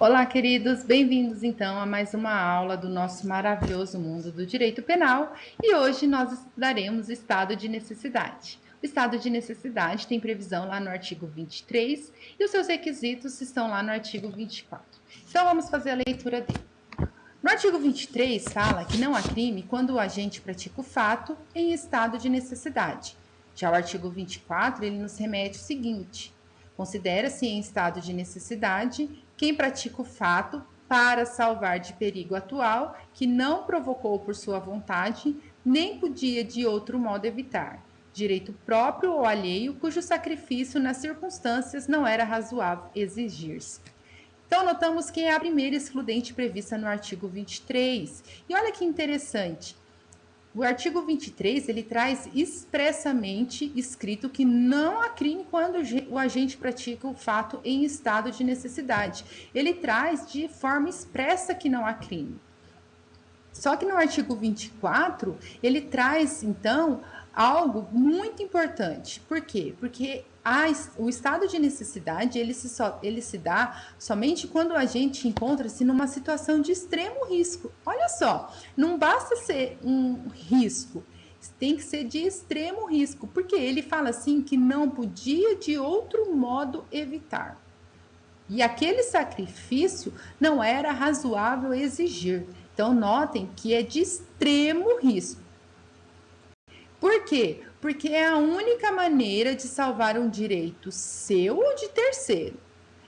Olá, queridos, bem-vindos então a mais uma aula do nosso maravilhoso mundo do direito penal e hoje nós estudaremos estado de necessidade. O estado de necessidade tem previsão lá no artigo 23 e os seus requisitos estão lá no artigo 24. Então vamos fazer a leitura dele. No artigo 23 fala que não há crime quando o agente pratica o fato em estado de necessidade. Já o artigo 24 ele nos remete o seguinte: considera-se em estado de necessidade quem pratica o fato para salvar de perigo atual que não provocou por sua vontade, nem podia de outro modo evitar, direito próprio ou alheio, cujo sacrifício nas circunstâncias não era razoável exigir-se. Então, notamos que é a primeira excludente prevista no artigo 23. E olha que interessante. O artigo 23, ele traz expressamente escrito que não há crime quando o agente pratica o fato em estado de necessidade. Ele traz de forma expressa que não há crime. Só que no artigo 24, ele traz, então, algo muito importante. Por quê? Porque o estado de necessidade, ele se dá somente quando a gente encontra-se numa situação de extremo risco. Olha só, não basta ser um risco, tem que ser de extremo risco, porque ele fala assim que não podia de outro modo evitar. E aquele sacrifício não era razoável exigir. Então, notem que é de extremo risco. Por quê? Porque é a única maneira de salvar um direito seu ou de terceiro,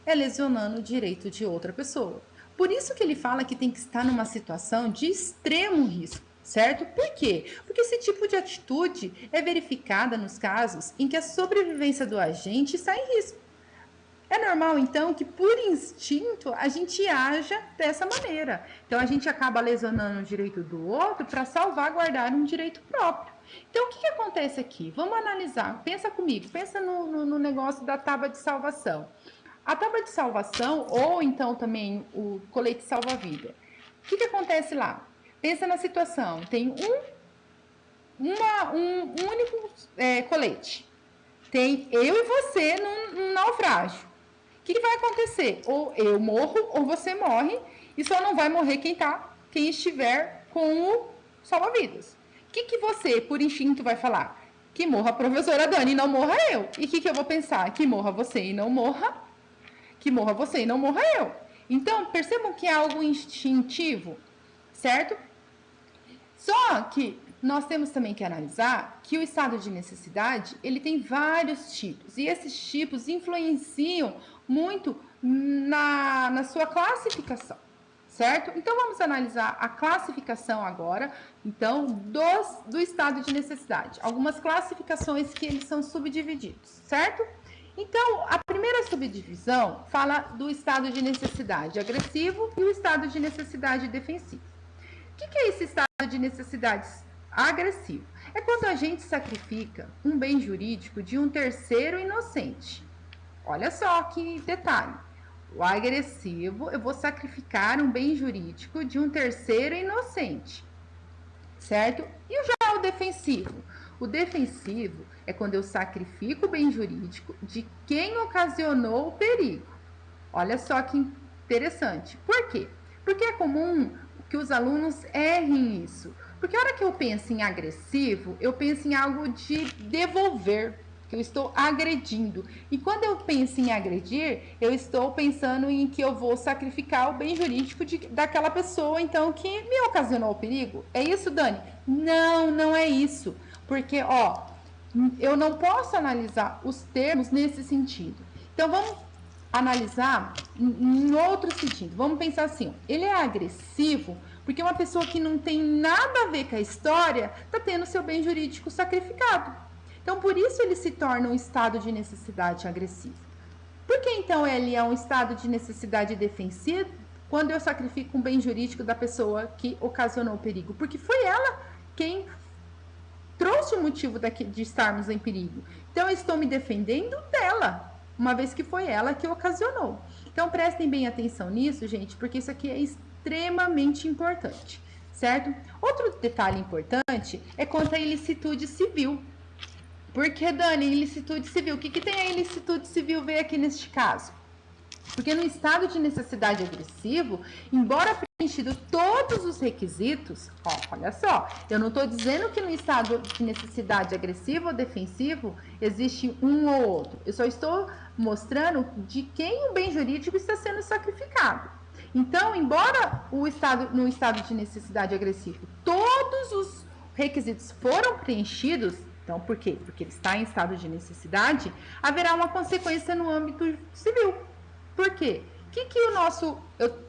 é lesionando o direito de outra pessoa. Por isso que ele fala que tem que estar numa situação de extremo risco, certo? Por quê? Porque esse tipo de atitude é verificada nos casos em que a sobrevivência do agente está em risco. É normal, então, que por instinto a gente haja dessa maneira. Então, a gente acaba lesionando o direito do outro para salvaguardar um direito próprio. Então, o que acontece aqui? Vamos analisar. Pensa comigo, pensa no negócio da tábua de salvação. A tábua de salvação, ou então também o colete salva-vida. O que acontece lá? Pensa na situação. Tem um único colete. Tem eu e você num naufrágio. O que vai acontecer? Ou eu morro ou você morre, e só não vai morrer quem estiver com o salva-vidas. O que você, por instinto, vai falar? Que morra a professora Dani e não morra eu. E o que eu vou pensar? Que morra você e não morra. Que morra você e não morra eu. Então, percebam que é algo instintivo, certo? Só que nós temos também que analisar que o estado de necessidade, ele tem vários tipos, e esses tipos influenciam muito na sua classificação, certo? Então, vamos analisar a classificação agora, então, do estado de necessidade. Algumas classificações que eles são subdivididos, certo? Então, a primeira subdivisão fala do estado de necessidade agressivo e o estado de necessidade defensivo. O que é esse estado de necessidade agressivo? É quando a gente sacrifica um bem jurídico de um terceiro inocente. Olha só que detalhe. O agressivo, eu vou sacrificar um bem jurídico de um terceiro inocente, certo? E já o defensivo? O defensivo é quando eu sacrifico o bem jurídico de quem ocasionou o perigo. Olha só que interessante. Por quê? Porque é comum que os alunos errem isso. Porque a hora que eu penso em agressivo, eu penso em algo de devolver, que eu estou agredindo. E quando eu penso em agredir, eu estou pensando em que eu vou sacrificar o bem jurídico daquela pessoa, então, que me ocasionou o perigo. É isso, Dani? Não, não é isso. Porque, eu não posso analisar os termos nesse sentido. Então, vamos analisar em outro sentido. Vamos pensar assim, ele é agressivo porque uma pessoa que não tem nada a ver com a história está tendo seu bem jurídico sacrificado. Então, por isso ele se torna um estado de necessidade agressivo. Por que então ele é um estado de necessidade defensiva quando eu sacrifico um bem jurídico da pessoa que ocasionou o perigo? Porque foi ela quem trouxe o motivo de estarmos em perigo. Então, eu estou me defendendo dela, uma vez que foi ela que ocasionou. Então, prestem bem atenção nisso, gente, porque isso aqui é extremamente importante, certo? Outro detalhe importante é quanto à ilicitude civil. Porque, Dani, ilicitude civil, o que tem a ilicitude civil ver aqui neste caso? Porque no estado de necessidade agressivo, embora preenchido todos os requisitos, ó, olha só, eu não estou dizendo que no estado de necessidade agressivo ou defensivo existe um ou outro. Eu só estou mostrando de quem o bem jurídico está sendo sacrificado. Então, embora no estado de necessidade agressivo todos os requisitos foram preenchidos, então por quê? Porque ele está em estado de necessidade, haverá uma consequência no âmbito civil. Por quê? O que o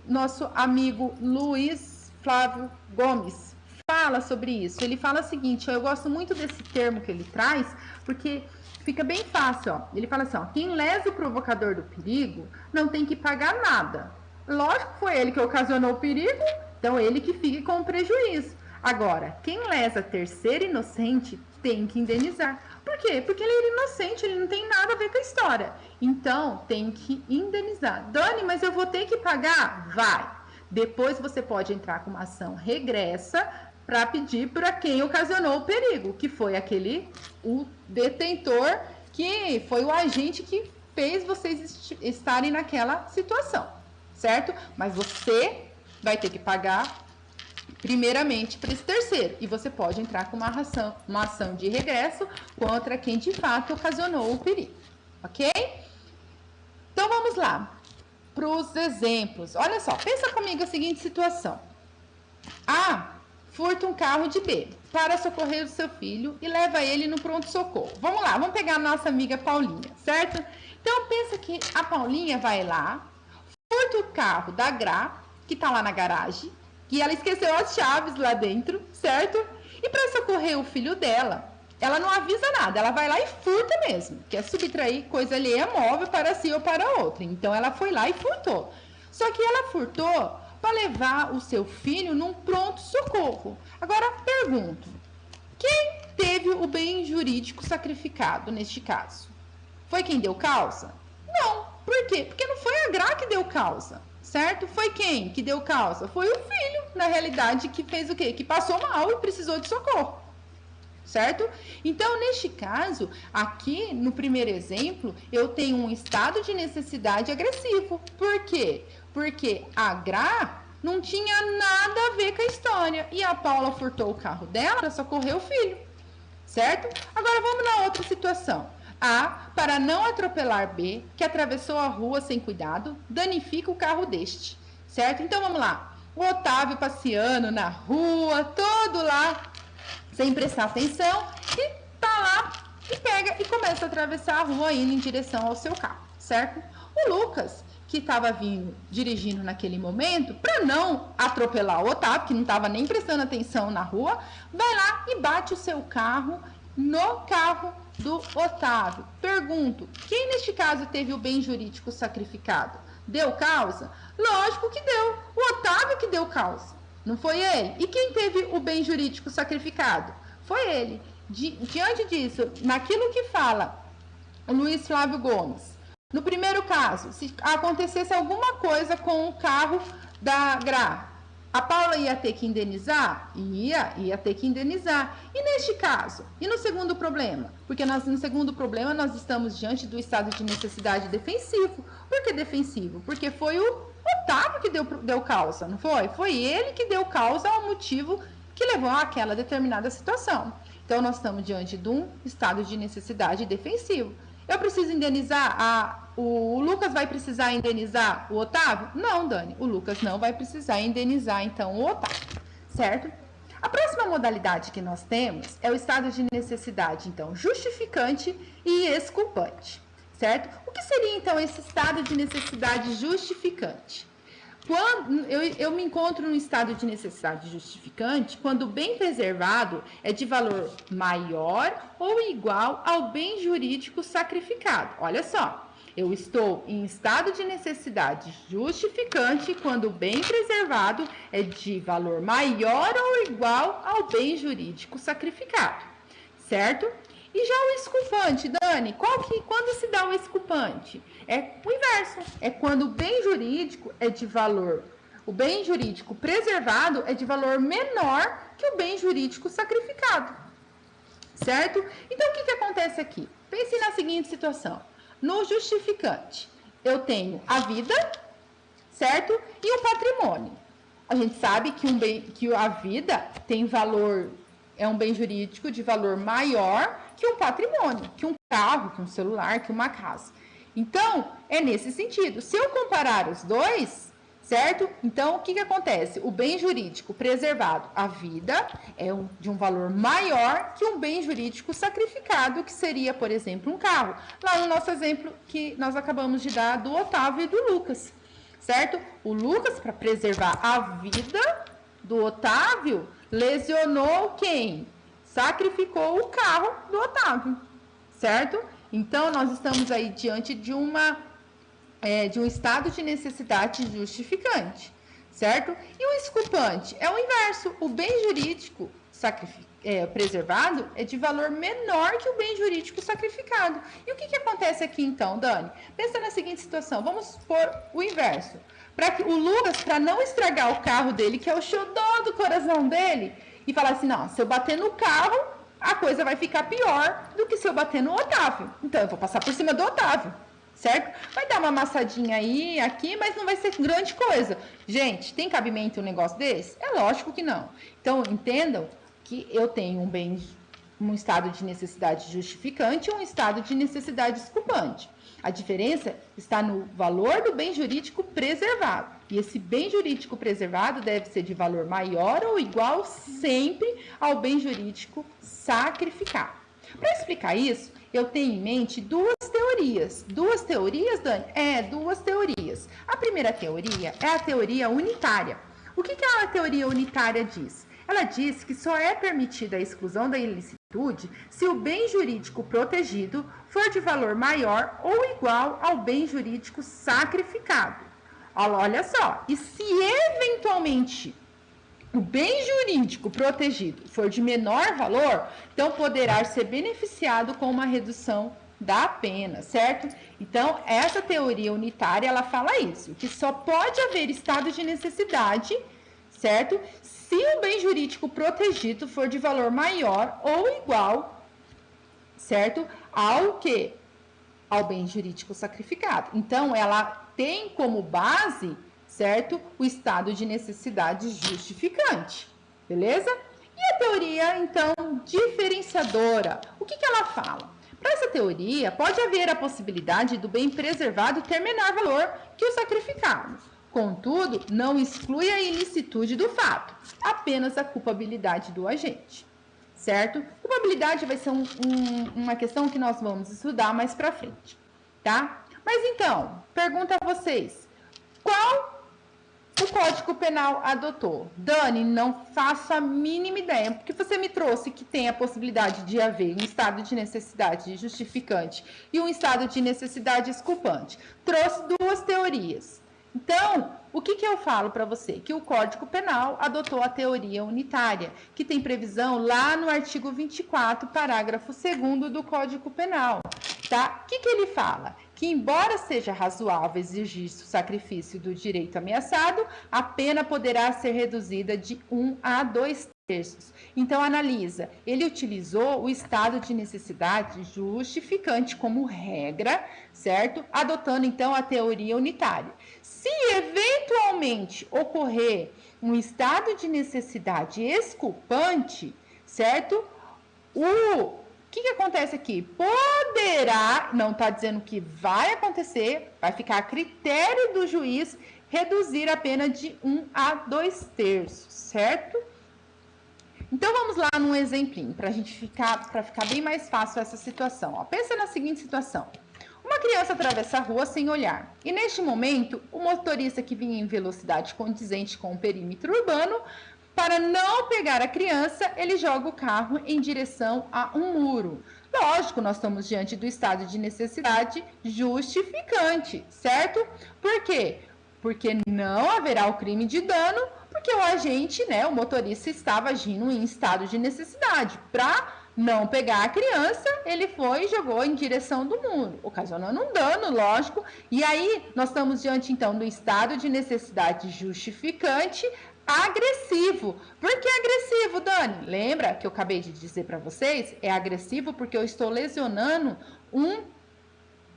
nosso amigo Luiz Flávio Gomes fala sobre isso? Ele fala o seguinte, eu gosto muito desse termo que ele traz, porque fica bem fácil. Ó. Ele fala assim, ó, quem lesa o provocador do perigo não tem que pagar nada. Lógico que foi ele que ocasionou o perigo, então ele que fique com o prejuízo. Agora, quem lesa terceiro inocente tem que indenizar. Por quê? Porque ele era inocente, ele não tem nada a ver com a história. Então, tem que indenizar. Dani, mas eu vou ter que pagar? Vai. Depois você pode entrar com uma ação regressa para pedir para quem ocasionou o perigo, que foi o detentor, que foi o agente que fez vocês estarem naquela situação, certo? Mas você vai ter que pagar primeiramente para esse terceiro, e você pode entrar com uma ação de regresso contra quem de fato ocasionou o perigo, ok? Então vamos lá para os exemplos. Olha só, pensa comigo a seguinte situação. A furta um carro de B para socorrer o seu filho e leva ele no pronto-socorro. Vamos lá, vamos pegar a nossa amiga Paulinha, certo? Então pensa que a Paulinha vai lá, furta o carro da Gra, que está lá na garagem, que ela esqueceu as chaves lá dentro, certo? E para socorrer o filho dela, ela não avisa nada, ela vai lá e furta mesmo, que é subtrair coisa alheia móvel para si ou para outra. Então ela foi lá e furtou. Só que ela furtou para levar o seu filho num pronto-socorro. Agora pergunto, quem teve o bem jurídico sacrificado neste caso? Foi quem deu causa? Não. Por quê? Porque não foi a Gra que deu causa. Certo? Foi quem que deu causa? Foi o filho, na realidade, que fez o quê? Que passou mal e precisou de socorro. Certo? Então, neste caso, aqui no primeiro exemplo, eu tenho um estado de necessidade agressivo. Por quê? Porque a Gra não tinha nada a ver com a história e a Paula furtou o carro dela para socorrer o filho. Certo? Agora vamos na outra situação. A, para não atropelar B, que atravessou a rua sem cuidado, danifica o carro deste, certo? Então vamos lá. O Otávio passeando na rua, todo lá, sem prestar atenção, e tá lá e pega e começa a atravessar a rua indo em direção ao seu carro, certo? O Lucas, que estava dirigindo naquele momento, para não atropelar o Otávio, que não estava nem prestando atenção na rua, vai lá e bate o seu carro no carro do Otávio. Pergunto, quem neste caso teve o bem jurídico sacrificado? Deu causa? Lógico que deu. O Otávio que deu causa. Não foi ele? E quem teve o bem jurídico sacrificado? Foi ele. Diante disso, naquilo que fala o Luiz Flávio Gomes, no primeiro caso, se acontecesse alguma coisa com o carro da Gra, a Paula ia ter que indenizar? Ia ter que indenizar. E neste caso? E no segundo problema? Porque no segundo problema nós estamos diante do estado de necessidade defensivo. Por que defensivo? Porque foi o Otávio que deu causa, não foi? Foi ele que deu causa ao motivo que levou àquela determinada situação. Então nós estamos diante de um estado de necessidade defensivo. Eu preciso indenizar o Lucas vai precisar indenizar o Otávio? Não, Dani, o Lucas não vai precisar indenizar, então, o Otávio, certo? A próxima modalidade que nós temos é o estado de necessidade, então, justificante e exculpante, certo? O que seria, então, esse estado de necessidade justificante? Quando eu me encontro no estado de necessidade justificante, quando o bem preservado é de valor maior ou igual ao bem jurídico sacrificado. Olha só, eu estou em estado de necessidade justificante quando o bem preservado é de valor maior ou igual ao bem jurídico sacrificado, certo? E já o exculpante, Dani, quando se dá o exculpante? É o inverso, é quando o bem jurídico é de valor, o bem jurídico preservado é de valor menor que o bem jurídico sacrificado, certo? Então, o que acontece aqui? Pense na seguinte situação, no justificante, eu tenho a vida, certo? E o patrimônio. A gente sabe que a vida tem valor, é um bem jurídico de valor maior que um patrimônio, que um carro, que um celular, que uma casa. Então, é nesse sentido. Se eu comparar os dois, certo? Então, o que acontece? O bem jurídico preservado, a vida, é de um valor maior que um bem jurídico sacrificado, que seria, por exemplo, um carro. Lá no nosso exemplo que nós acabamos de dar do Otávio e do Lucas, certo? O Lucas, para preservar a vida do Otávio, lesionou quem? Sacrificou o carro do Otávio, certo? Então, nós estamos aí diante de um estado de necessidade justificante, certo? E o exculpante é o inverso. O bem jurídico preservado é de valor menor que o bem jurídico sacrificado. E o que acontece aqui então, Dani? Pensa na seguinte situação, vamos pôr o inverso. O Lucas, para não estragar o carro dele, que é o xodó do coração dele, e falar assim, não, se eu bater no carro, a coisa vai ficar pior do que se eu bater no Otávio. Então, eu vou passar por cima do Otávio, certo? Vai dar uma amassadinha aí, aqui, mas não vai ser grande coisa. Gente, tem cabimento um negócio desse? É lógico que não. Então, entendam que eu tenho um estado de necessidade justificante e um estado de necessidade exculpante. A diferença está no valor do bem jurídico preservado. E esse bem jurídico preservado deve ser de valor maior ou igual sempre ao bem jurídico sacrificado. Para explicar isso, eu tenho em mente duas teorias. Duas teorias, Dani? Duas teorias. A primeira teoria é a teoria unitária. O que a teoria unitária diz? Ela diz que só é permitida a exclusão da ilicitude se o bem jurídico protegido for de valor maior ou igual ao bem jurídico sacrificado. Olha só, e se eventualmente o bem jurídico protegido for de menor valor, então poderá ser beneficiado com uma redução da pena, certo? Então, essa teoria unitária, ela fala isso, que só pode haver estado de necessidade, certo? Se o bem jurídico protegido for de valor maior ou igual, certo? Ao que? Ao bem jurídico sacrificado. Então, ela tem como base, certo? O estado de necessidade justificante, beleza? E a teoria, então, diferenciadora, o que ela fala? Para essa teoria, pode haver a possibilidade do bem preservado ter menor valor que o sacrificado. Contudo, não exclui a ilicitude do fato, apenas a culpabilidade do agente, certo? Culpabilidade vai ser uma questão que nós vamos estudar mais para frente, tá? Mas então, pergunta a vocês, qual o Código Penal adotou? Dani, não faço a mínima ideia, porque você me trouxe que tem a possibilidade de haver um estado de necessidade justificante e um estado de necessidade exculpante. Trouxe duas teorias. Então, o que eu falo para você? Que o Código Penal adotou a teoria unitária, que tem previsão lá no artigo 24, parágrafo 2º do Código Penal, tá? O que ele fala? Que, embora seja razoável exigir o sacrifício do direito ameaçado, a pena poderá ser reduzida de 1 a 2 terços. Então, analisa, ele utilizou o estado de necessidade justificante como regra, certo? Adotando, então, a teoria unitária. Se eventualmente ocorrer um estado de necessidade exculpante, certo? O que acontece aqui? Poderá, não está dizendo que vai acontecer, vai ficar a critério do juiz reduzir a pena de 1 a 2 terços, certo? Então, vamos lá num exemplinho, para ficar bem mais fácil essa situação. Ó, pensa na seguinte situação. Uma criança atravessa a rua sem olhar, e neste momento, o motorista que vinha em velocidade condizente com o perímetro urbano, para não pegar a criança, ele joga o carro em direção a um muro. Lógico, nós estamos diante do estado de necessidade justificante, certo? Por quê? Porque não haverá o crime de dano, porque o agente, né, o motorista estava agindo em estado de necessidade. Para não pegar a criança, ele foi e jogou em direção do muro, ocasionando um dano, lógico. E aí, nós estamos diante, então, do estado de necessidade justificante agressivo. Por que agressivo, Dani? Lembra que eu acabei de dizer para vocês? É agressivo porque eu estou lesionando um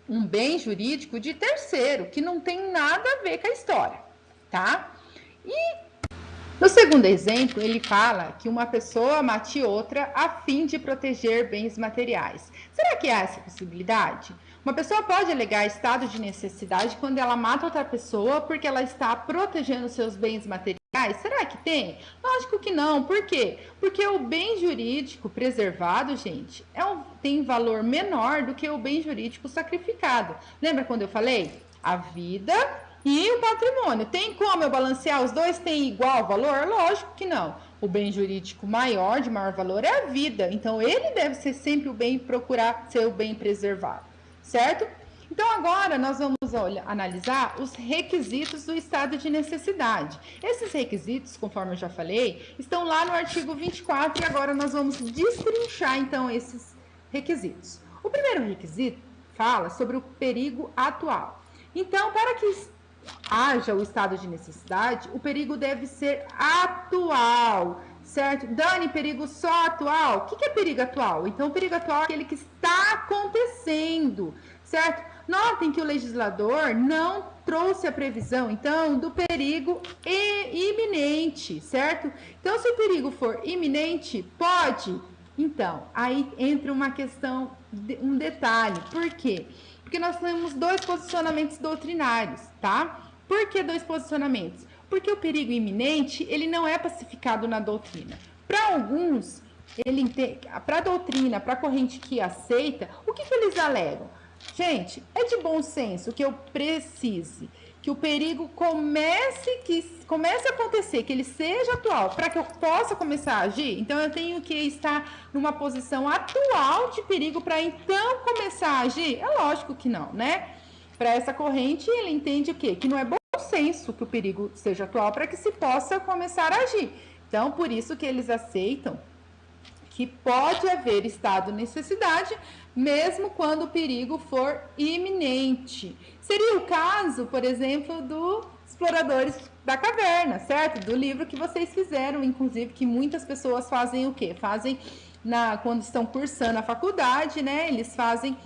um bem jurídico de terceiro, que não tem nada a ver com a história, tá? E no segundo exemplo, ele fala que uma pessoa mate outra a fim de proteger bens materiais. Será que há essa possibilidade? Uma pessoa pode alegar estado de necessidade quando ela mata outra pessoa porque ela está protegendo seus bens materiais? Será que tem? Lógico que não. Por quê? Porque o bem jurídico preservado, gente, tem valor menor do que o bem jurídico sacrificado. Lembra quando eu falei? A vida e o patrimônio. Tem como eu balancear? Os dois têm igual valor? Lógico que não. O bem jurídico maior, de maior valor, é a vida. Então, ele deve ser sempre o bem, procurar ser o bem preservado, certo? Então, agora nós vamos analisar os requisitos do estado de necessidade. Esses requisitos, conforme eu já falei, estão lá no artigo 24 e agora nós vamos destrinchar, então, esses requisitos. O primeiro requisito fala sobre o perigo atual. Então, para que haja o estado de necessidade, o perigo deve ser atual, certo? Dani, perigo só atual? O que é perigo atual? Então, o perigo atual é aquele que está acontecendo, certo? Notem que o legislador não trouxe a previsão, então, do perigo iminente, certo? Então, se o perigo for iminente, pode. Então, aí entra uma questão, um detalhe. Por quê? Porque nós temos dois posicionamentos doutrinários, tá? Por que dois posicionamentos? Porque o perigo iminente, ele não é pacificado na doutrina. Para alguns, para a doutrina, para a corrente que aceita, o que eles alegam? Gente, é de bom senso que eu precise que o perigo comece a acontecer, que ele seja atual, para que eu possa começar a agir. Então, eu tenho que estar numa posição atual de perigo para então começar a agir? É lógico que não, né? Para essa corrente, ele entende o quê? Que não é bom senso que o perigo seja atual para que se possa começar a agir. Então, por isso que eles aceitam que pode haver estado de necessidade, mesmo quando o perigo for iminente. Seria o caso, por exemplo, dos Exploradores da Caverna, certo? Do livro que vocês fizeram, inclusive, que muitas pessoas fazem o quê? Fazem, quando estão cursando a faculdade, né? Eles fazem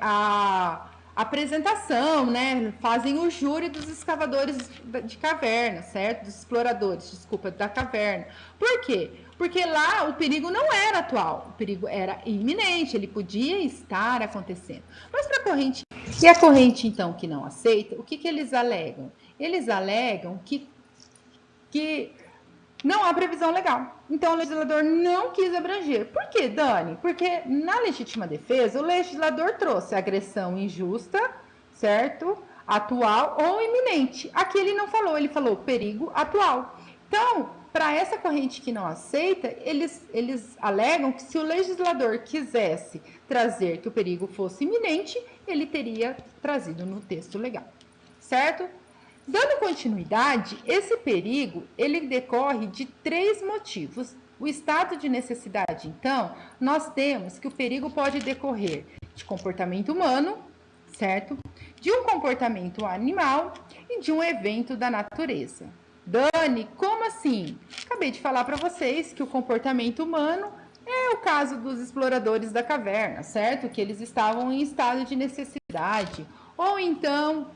a apresentação, né? Fazem o júri dos escavadores de caverna, certo? Dos exploradores, desculpa, da caverna. Por quê? Porque lá o perigo não era atual, o perigo era iminente, ele podia estar acontecendo. Mas para a corrente, e a corrente então que não aceita, o que eles alegam? Eles alegam que não há previsão legal. Então, o legislador não quis abranger. Por quê, Dani? Porque na legítima defesa, o legislador trouxe agressão injusta, certo? Atual ou iminente. Aqui ele não falou, ele falou perigo atual. Então, para essa corrente que não aceita, eles alegam que se o legislador quisesse trazer que o perigo fosse iminente, ele teria trazido no texto legal, certo? Dando continuidade, esse perigo, ele decorre de 3 motivos. O estado de necessidade, então, nós temos que o perigo pode decorrer de comportamento humano, certo? De um comportamento animal e de um evento da natureza. Dani, como assim? Acabei de falar para vocês que o comportamento humano é o caso dos exploradores da caverna, certo? Que eles estavam em estado de necessidade. Ou então,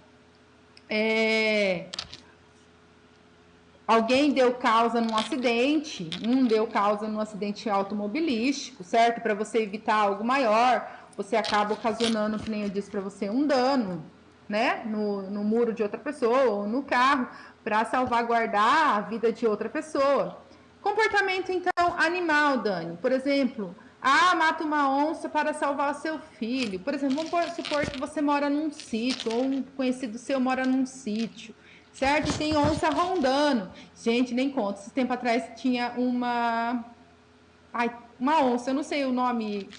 alguém deu causa num acidente, deu causa num acidente automobilístico, certo? Para você evitar algo maior, você acaba ocasionando, que nem eu disse para você, um dano, né? No muro de outra pessoa ou no carro, para salvaguardar a vida de outra pessoa. Comportamento, então, animal, Dani. Por exemplo, mata uma onça para salvar seu filho. Por exemplo, vamos supor que você mora num sítio, ou um conhecido seu mora num sítio, certo? E tem onça rondando. Gente, nem conta. Esse tempo atrás tinha uma onça, eu não sei o nome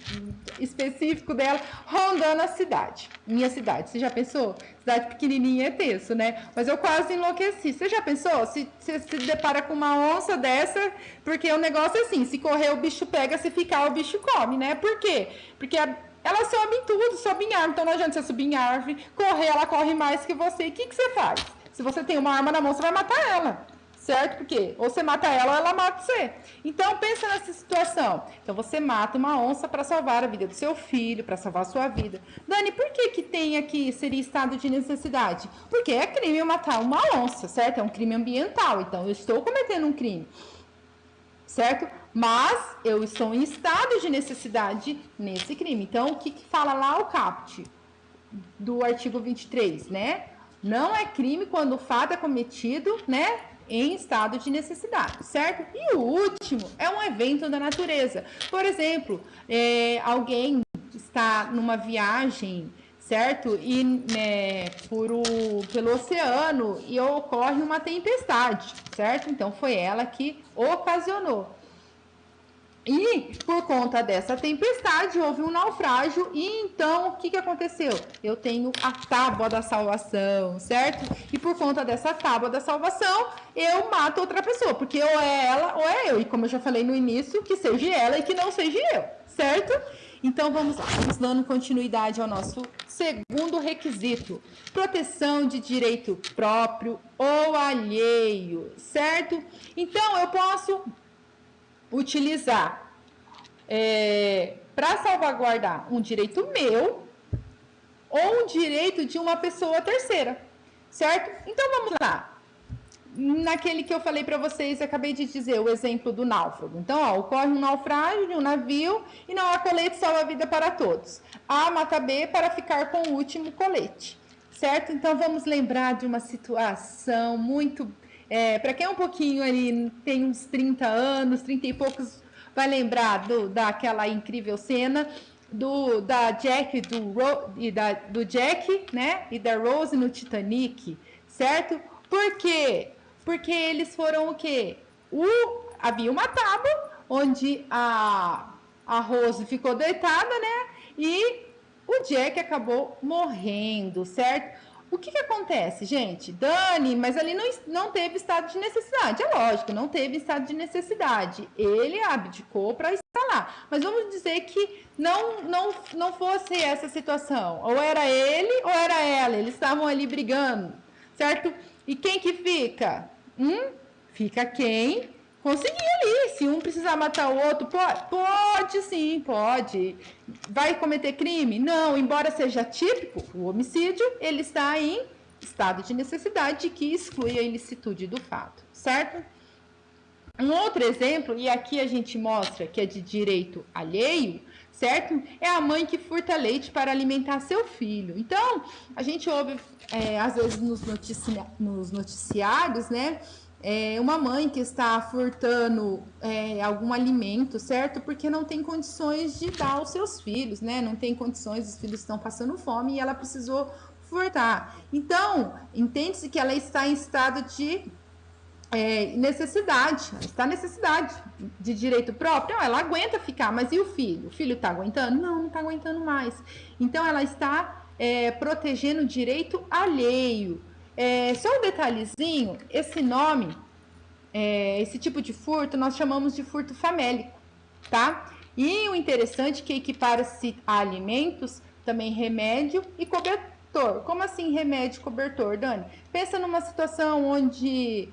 específico dela, rondando a cidade, minha cidade. Você já pensou? Cidade pequenininha é tenso, né? Mas eu quase enlouqueci. Você já pensou? Se você se depara com uma onça dessa, porque o negócio é assim, se correr o bicho pega, se ficar o bicho come, né? Por quê? Porque ela sobe em tudo, sobe em árvore, então não adianta você subir em árvore, correr, ela corre mais que você. E o que você faz? Se você tem uma arma na mão, você vai matar ela, certo? Porque ou você mata ela ou ela mata você. Então, pensa nessa situação. Então, você mata uma onça para salvar a vida do seu filho, para salvar a sua vida. Dani, por que que tem aqui, seria estado de necessidade? Porque é crime eu matar uma onça, certo? É um crime ambiental, então eu estou cometendo um crime, certo? Mas eu estou em estado de necessidade nesse crime. Então, o que que fala lá o caput do artigo 23, né? Não é crime quando o fato é cometido, né, em estado de necessidade, certo? E o último é um evento da natureza. Por exemplo, alguém está numa viagem, certo? E pelo oceano e ocorre uma tempestade, certo? Então foi ela que ocasionou. E por conta dessa tempestade houve um naufrágio e então o que que aconteceu? Eu tenho a tábua da salvação, certo? E por conta dessa tábua da salvação eu mato outra pessoa, porque ou é ela ou é eu. E como eu já falei no início, que seja ela e que não seja eu, certo? Então vamos lá, vamos dando continuidade ao nosso segundo requisito: proteção de direito próprio ou alheio, certo? Então eu posso utilizar para salvaguardar um direito meu ou um direito de uma pessoa terceira, certo? Então vamos lá. Naquele que eu falei para vocês, acabei de dizer o exemplo do náufrago. Então, ó, ocorre um naufrágio de um navio e não há colete salva-vida para todos. A mata B para ficar com o último colete, certo? Então vamos lembrar de uma situação muito... para quem é um pouquinho ali, tem uns 30 anos, 30 e poucos, vai lembrar daquela incrível cena do Jack né, e da Rose no Titanic, certo? Por quê? Porque eles foram o quê? Havia uma tábua onde a Rose ficou deitada, né? E o Jack acabou morrendo, certo? O que que acontece, gente? Dani, mas ali não teve estado de necessidade. É lógico, não teve estado de necessidade. Ele abdicou para estar lá. Mas vamos dizer que não fosse essa situação. Ou era ele ou era ela. Eles estavam ali brigando, certo? E quem que fica? Fica quem conseguir ali. Se um precisar matar o outro, pode sim, pode. Vai cometer crime? Não, embora seja típico, o homicídio, ele está em estado de necessidade que exclui a ilicitude do fato, certo? Um outro exemplo, e aqui a gente mostra que é de direito alheio, certo? É a mãe que furta leite para alimentar seu filho. Então, a gente ouve, às vezes, nos noticiários, né? Uma mãe que está furtando algum alimento, certo? Porque não tem condições de dar aos seus filhos, né? Não tem condições, os filhos estão passando fome e ela precisou furtar. Então, entende-se que ela está em estado de necessidade, está necessidade de direito próprio. Não, ela aguenta ficar, mas e o filho? O filho está aguentando? Não está aguentando mais. Então, ela está protegendo o direito alheio. Só um detalhezinho, esse nome, esse tipo de furto, nós chamamos de furto famélico, tá? E o interessante é que equipara-se a alimentos, também remédio e cobertor. Como assim remédio e cobertor, Dani? Pensa numa situação onde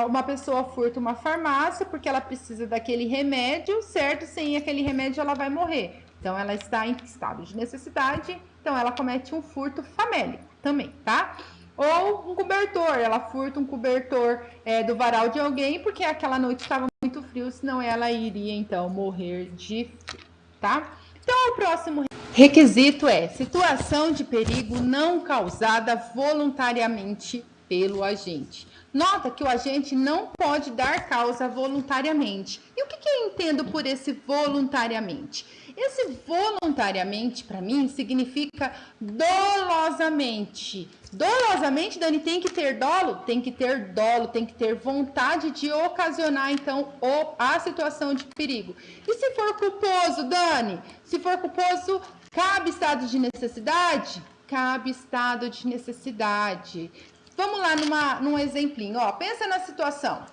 uma pessoa furta uma farmácia porque ela precisa daquele remédio, certo? Sem aquele remédio ela vai morrer. Então, ela está em estado de necessidade, então ela comete um furto famélico também, tá? Ou um cobertor, ela furta um cobertor do varal de alguém porque aquela noite estava muito frio, senão ela iria então morrer de frio, tá? Então, o próximo requisito é situação de perigo não causada voluntariamente pelo agente. Nota que o agente não pode dar causa voluntariamente. E o que eu entendo por esse voluntariamente? Esse voluntariamente, para mim, significa dolosamente. Dolosamente, Dani, tem que ter dolo? Tem que ter dolo, tem que ter vontade de ocasionar, então, a situação de perigo. E se for culposo, Dani? Se for culposo, cabe estado de necessidade? Cabe estado de necessidade. Vamos lá num exemplinho, ó. Pensa na situação.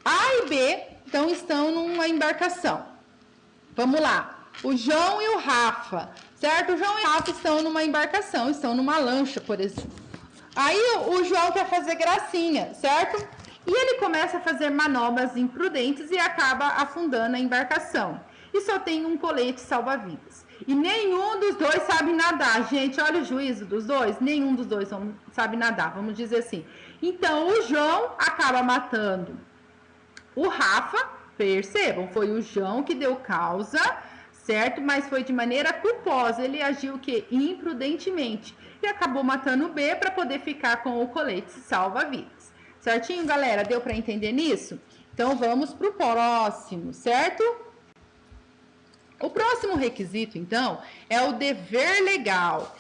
A e B, então, estão numa embarcação. Vamos lá. O João e o Rafa, certo? O João e o Rafa estão numa embarcação, estão numa lancha, por exemplo. Aí o João quer fazer gracinha, certo? E ele começa a fazer manobras imprudentes e acaba afundando a embarcação. E só tem um colete salva-vidas. E nenhum dos dois sabe nadar. Gente, olha o juízo dos dois. Nenhum dos dois sabe nadar, vamos dizer assim. Então, o João acaba matando o Rafa. Percebam, foi o João que deu causa, certo? Mas foi de maneira culposa. Ele agiu o quê? Imprudentemente. E acabou matando o B para poder ficar com o colete salva-vidas. Certinho, galera? Deu para entender nisso? Então, vamos para o próximo, certo? O próximo requisito, então, é o dever legal.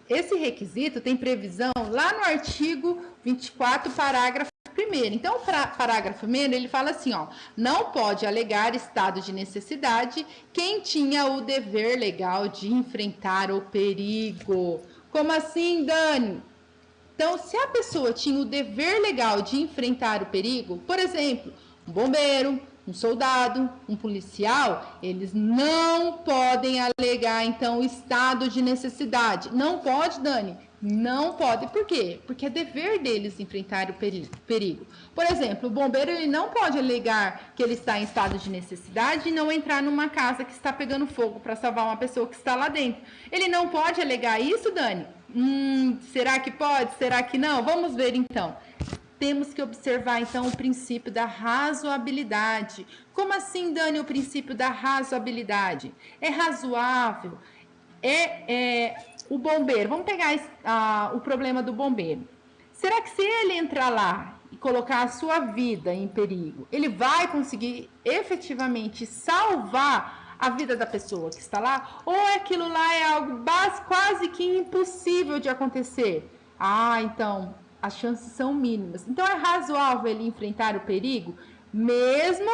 Esse requisito tem previsão lá no artigo 24, parágrafo 1º. Então, o parágrafo 1º, ele fala assim, ó, não pode alegar estado de necessidade quem tinha o dever legal de enfrentar o perigo. Como assim, Dani? Então, se a pessoa tinha o dever legal de enfrentar o perigo, por exemplo, um bombeiro, um soldado, um policial, eles não podem alegar, então, o estado de necessidade. Não pode, Dani? Não pode. Por quê? Porque é dever deles enfrentar o perigo. Por exemplo, o bombeiro ele não pode alegar que ele está em estado de necessidade e não entrar numa casa que está pegando fogo para salvar uma pessoa que está lá dentro. Ele não pode alegar isso, Dani? Será que pode? Será que não? Vamos ver então. Temos que observar, então, o princípio da razoabilidade. Como assim, Dani, o princípio da razoabilidade? É razoável? O bombeiro, vamos pegar o problema do bombeiro. Será que se ele entrar lá e colocar a sua vida em perigo, ele vai conseguir efetivamente salvar a vida da pessoa que está lá? Ou aquilo lá é algo quase que impossível de acontecer? Então, as chances são mínimas. Então, é razoável ele enfrentar o perigo, mesmo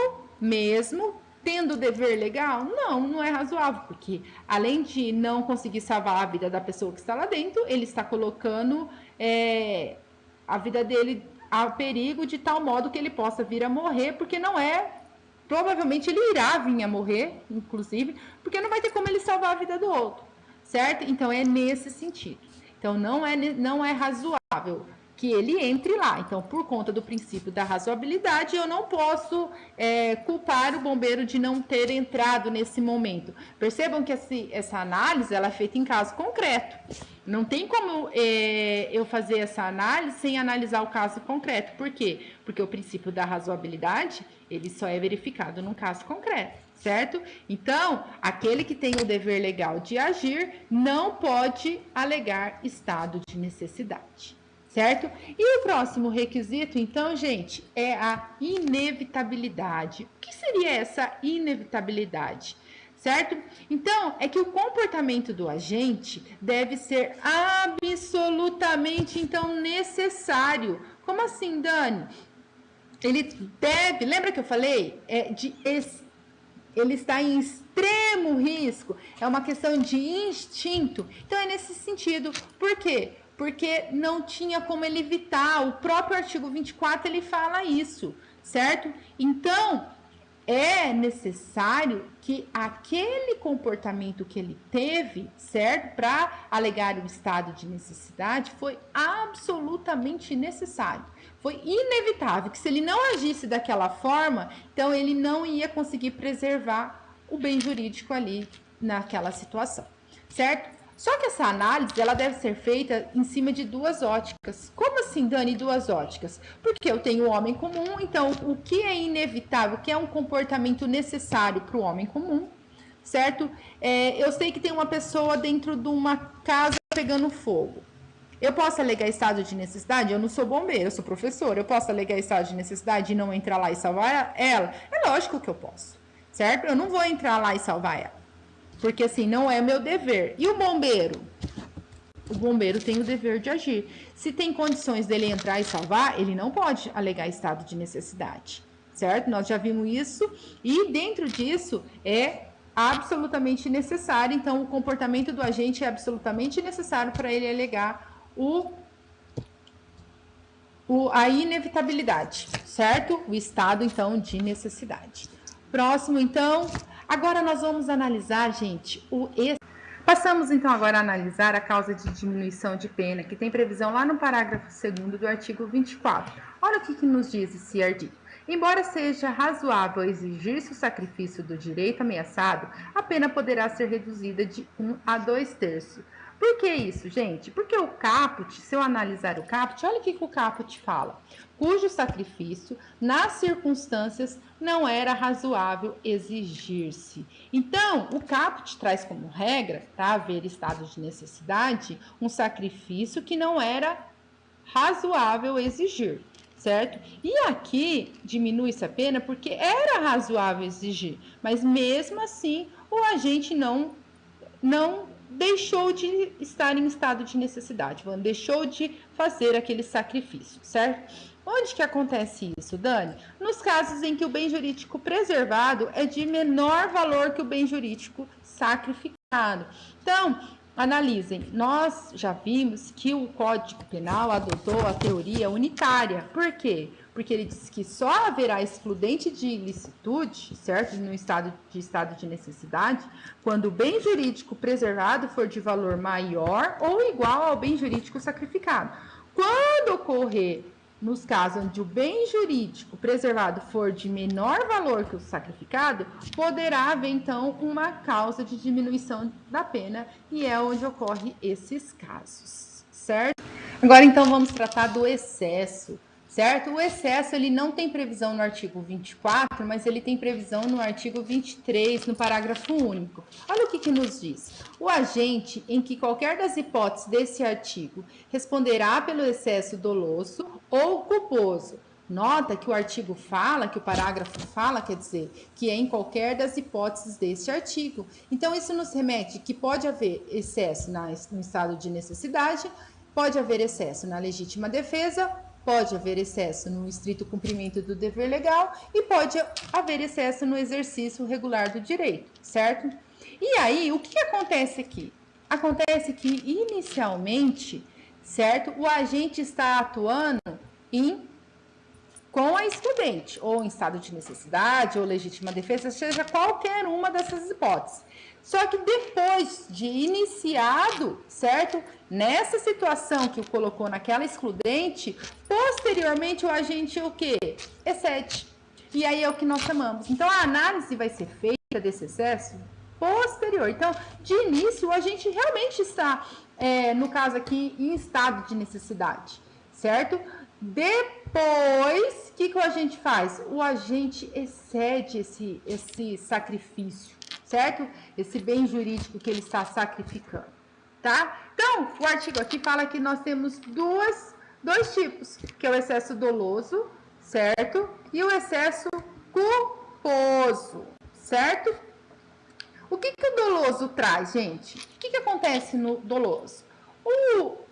tendo dever legal? Não é razoável, porque além de não conseguir salvar a vida da pessoa que está lá dentro, ele está colocando a vida dele a perigo de tal modo que ele possa vir a morrer, porque provavelmente ele irá vir a morrer, inclusive, porque não vai ter como ele salvar a vida do outro, certo? Então, é nesse sentido. Então, não é razoável que ele entre lá. Então, por conta do princípio da razoabilidade, eu não posso culpar o bombeiro de não ter entrado nesse momento. Percebam que essa análise ela é feita em caso concreto. Não tem como eu fazer essa análise sem analisar o caso concreto. Por quê? Porque o princípio da razoabilidade, ele só é verificado num caso concreto, certo? Então, aquele que tem o dever legal de agir não pode alegar estado de necessidade. Certo? E o próximo requisito, então, gente, é a inevitabilidade. O que seria essa inevitabilidade? Certo? Então, é que o comportamento do agente deve ser absolutamente, então, necessário. Como assim, Dani? Ele deve, lembra que eu falei? Ele está em extremo risco. É uma questão de instinto. Então, é nesse sentido. Por quê? Porque não tinha como ele evitar. O próprio artigo 24, ele fala isso, certo? Então, é necessário que aquele comportamento que ele teve, certo? Para alegar o estado de necessidade, foi absolutamente necessário. Foi inevitável que se ele não agisse daquela forma, então ele não ia conseguir preservar o bem jurídico ali naquela situação, certo? Só que essa análise, ela deve ser feita em cima de duas óticas. Como assim, Dani, duas óticas? Porque eu tenho o homem comum, então o que é inevitável, o que é um comportamento necessário para o homem comum, certo? Eu sei que tem uma pessoa dentro de uma casa pegando fogo. Eu posso alegar estado de necessidade? Eu não sou bombeiro, eu sou professora. Eu posso alegar estado de necessidade e não entrar lá e salvar ela? É lógico que eu posso, certo? Eu não vou entrar lá e salvar ela. Porque assim, não é meu dever. E o bombeiro? O bombeiro tem o dever de agir. Se tem condições dele entrar e salvar, ele não pode alegar estado de necessidade, certo? Nós já vimos isso. E dentro disso é absolutamente necessário. Então, o comportamento do agente é absolutamente necessário para ele alegar a inevitabilidade, certo? O estado, então, de necessidade. Próximo, então... Agora nós vamos analisar, gente, Passamos então agora a analisar a causa de diminuição de pena, que tem previsão lá no parágrafo 2º do artigo 24. Olha o que nos diz esse artigo. Embora seja razoável exigir-se o sacrifício do direito ameaçado, a pena poderá ser reduzida de 1 a 2/3. Por que isso, gente? Porque o caput, se eu analisar o caput, olha o que o caput fala. Cujo sacrifício, nas circunstâncias, não era razoável exigir-se. Então, o caput traz como regra, para haver estado de necessidade, um sacrifício que não era razoável exigir, certo? E aqui diminui-se a pena porque era razoável exigir, mas mesmo assim o agente não deixou de estar em estado de necessidade, deixou de fazer aquele sacrifício, certo? Onde que acontece isso, Dani? Nos casos em que o bem jurídico preservado é de menor valor que o bem jurídico sacrificado. Então, analisem, nós já vimos que o Código Penal adotou a teoria unitária. Por quê? Porque ele diz que só haverá excludente de ilicitude, certo? No estado de necessidade, quando o bem jurídico preservado for de valor maior ou igual ao bem jurídico sacrificado. Quando ocorrer nos casos onde o bem jurídico preservado for de menor valor que o sacrificado, poderá haver, então, uma causa de diminuição da pena, e é onde ocorre esses casos, certo? Agora, então, vamos tratar do excesso, certo? O excesso, ele não tem previsão no artigo 24, mas ele tem previsão no artigo 23, no parágrafo único. Olha o que nos diz. O agente, em que qualquer das hipóteses desse artigo responderá pelo excesso doloso ou culposo. Nota que o artigo fala, que o parágrafo fala, quer dizer, que é em qualquer das hipóteses deste artigo. Então, isso nos remete que pode haver excesso no estado de necessidade, pode haver excesso na legítima defesa, pode haver excesso no estrito cumprimento do dever legal e pode haver excesso no exercício regular do direito, certo? E aí, o que acontece aqui? Acontece que, inicialmente, certo, o agente está atuando com a excludente, ou em estado de necessidade, ou legítima defesa, seja qualquer uma dessas hipóteses. Só que depois de iniciado, certo? Nessa situação que o colocou naquela excludente, posteriormente o agente o quê? Excede. E aí é o que nós chamamos. Então, a análise vai ser feita desse excesso posterior. Então, de início, o agente realmente está, no caso aqui, em estado de necessidade, certo? Depois, o que o agente faz? O agente excede esse sacrifício, certo? Esse bem jurídico que ele está sacrificando, tá? Então, o artigo aqui fala que nós temos dois tipos, que é o excesso doloso, certo? E o excesso culposo, certo? O que o doloso traz, gente? O que acontece no doloso?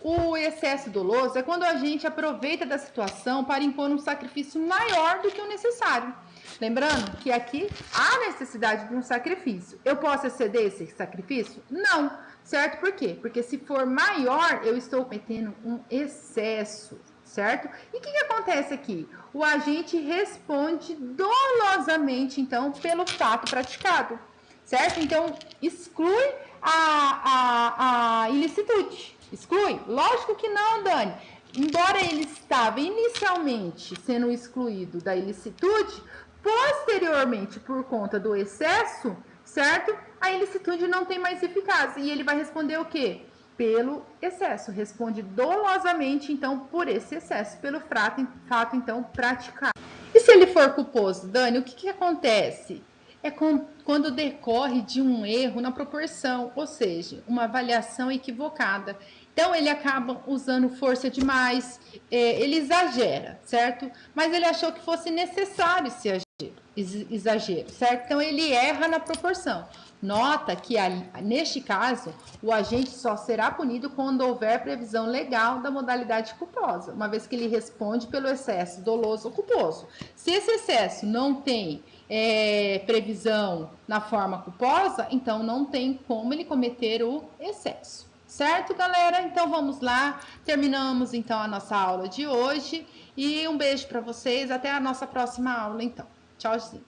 O excesso doloso é quando a gente aproveita da situação para impor um sacrifício maior do que o necessário. Lembrando que aqui há necessidade de um sacrifício. Eu posso exceder esse sacrifício? Não. Certo? Por quê? Porque se for maior, eu estou cometendo um excesso. Certo? E o que acontece aqui? O agente responde dolosamente, então, pelo fato praticado. Certo? Então, exclui a ilicitude. Exclui? Lógico que não, Dani. Embora ele estava inicialmente sendo excluído da ilicitude, posteriormente, por conta do excesso, certo? A ilicitude não tem mais eficácia. E ele vai responder o quê? Pelo excesso. Responde dolosamente, então, por esse excesso, pelo fato então, praticado. E se ele for culposo, Dani, o que acontece? É quando decorre de um erro na proporção, ou seja, uma avaliação equivocada. Então, ele acaba usando força demais, ele exagera, certo? Mas ele achou que fosse necessário esse exagero, certo? Então, ele erra na proporção. Nota que, neste caso, o agente só será punido quando houver previsão legal da modalidade culposa, uma vez que ele responde pelo excesso doloso ou culposo. Se esse excesso não tem previsão na forma culposa, então não tem como ele cometer o excesso. Certo, galera? Então vamos lá. Terminamos então a nossa aula de hoje e um beijo para vocês. Até a nossa próxima aula, então. Tchauzinho.